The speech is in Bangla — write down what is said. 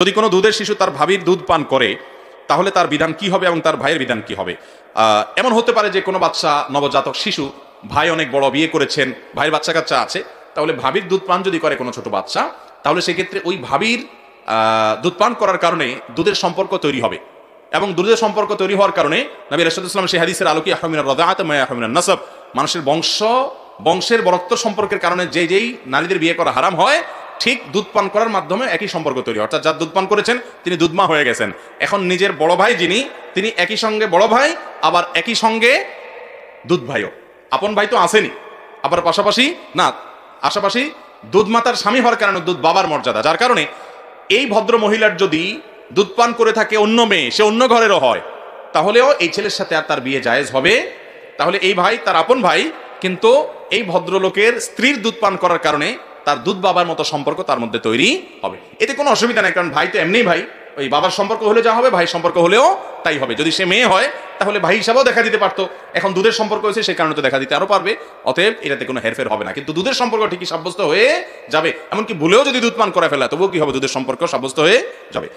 যদি কোনো দুধের শিশু তার ভাবির দুধ পান করে তাহলে তার বিধান কি হবে এবং তার ভাইয়ের বিধান কি হবে? এমন হতে পারে যে কোনো বাচ্চা নবজাতক শিশু, ভাই অনেক বড়, বিয়ে করেছেন, ভাইয়ের বাচ্চা কাচ্চা আছে, তাহলে ভাবির দুধ পান যদি করে কোনো ছোট বাচ্চা, তাহলে সেক্ষেত্রে ওই ভাবির দুধ পান করার কারণে দুধের সম্পর্ক তৈরি হবে এবং দুধের সম্পর্ক তৈরি হওয়ার কারণে নবী রাসূলুল্লাহ সাল্লাল্লাহু আলাইহি ওয়াসাল্লাম সেই হাদিসের আলোকে আহমিনার রাদাআত মা আহমিনান নাসাব, মানুষের বংশের বরত্ব সম্পর্কের কারণে যেই নারীদের বিয়ে করা হারাম হয়, ঠিক দুধ পান করার মাধ্যমে একই সম্পর্ক তৈরি, অর্থাৎ যার দুধ পান করেছেন তিনি দুধমা হয়ে গেছেন। এখন নিজের বড় ভাই যিনি, তিনি একই সঙ্গে বড় ভাই, আবার একই সঙ্গে দুধ ভাইও। আপন ভাই তো আসেনি, আবার আশাপাশি দুধ মাতার স্বামী হওয়ার কারণে দুধ বাবার মর্যাদা, যার কারণে এই ভদ্র মহিলার যদি দুধ পান করে থাকে অন্য মেয়ে, সে অন্য ঘরেরও হয়, তাহলেও এই ছেলের সাথে আর তার বিয়ে জায়েজ হবে। তাহলে এই ভাই তার আপন ভাই, কিন্তু এই ভদ্রলোকের স্ত্রীর দুধ পান করার কারণে তার দুধ বাবার মতো সম্পর্ক তার মধ্যে তৈরি হবে। এতে কোনো অসুবিধা নেই, কারণ ভাই তো এমনি ভাই, ওই বাবার সম্পর্ক হলে যা হবে ভাই সম্পর্ক হলেও তাই হবে। যদি সে মেয়ে হয় তাহলে ভাই হিসাবেও দেখা দিতে পারতো, এখন দুধের সম্পর্ক হয়েছে সেই কারণে তো দেখা দিতে আরো পারবে। অতএব এটাতে কোনো হেরফের হবে না, কিন্তু দুধের সম্পর্ক ঠিকই সাব্যস্ত হয়ে যাবে। এমনকি ভুলেও যদি দুধ পান করে ফেলা তবুও কি হবে, দুধের সম্পর্ক সাব্যস্ত হয়ে যাবে।